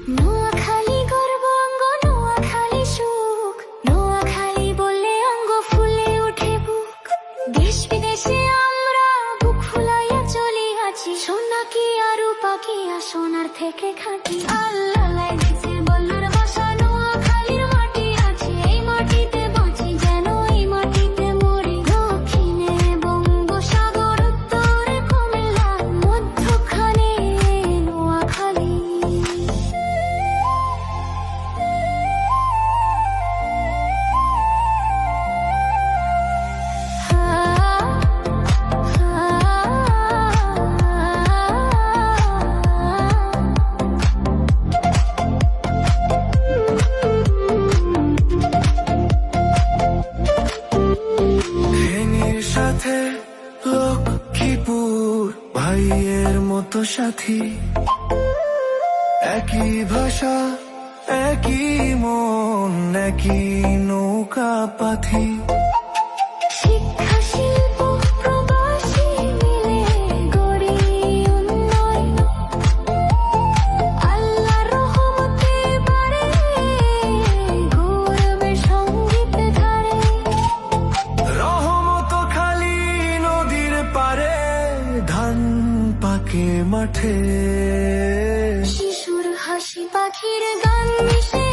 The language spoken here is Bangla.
নোয়াখালী গর্ব অঙ্গ, নোয়াখালী সুখ, নোয়াখালী বললে অঙ্গ ফুলে ওঠে বুক। দেশ বিদেশে আমরা বুক ফুলাইয়া চলিয়াছি, সোনা কি আর পাখি আর সোনার থেকে খাঁটি। আল্লাহ লাগিয়েছে বল্লুর বাসা, নোয়াখালীর মাটি আছে, এই মাটিতে বাঁচি যেন এই মাটিতে মরি। দক্ষিণে বঙ্গোসাগর, উত্তরে কুমিল্লা, মধ্যখানে নোয়াখালী। সাথে লক্ষ্মীপুর ভাইয়ের মতো সাথী, একই ভাষা একই মন একই নৌকা পাথি। শিক্ষা শিল্প প্রবাসী মিলে গড়ি উন্নয়ন, আল্লাহর রহমতে বাড়ে ঘুরবে সঙ্গীত ধারে। রহমত খালি নদীর পারে, ধান পাকে মাঠে, শিশুর হাসি পাখির গান মিশে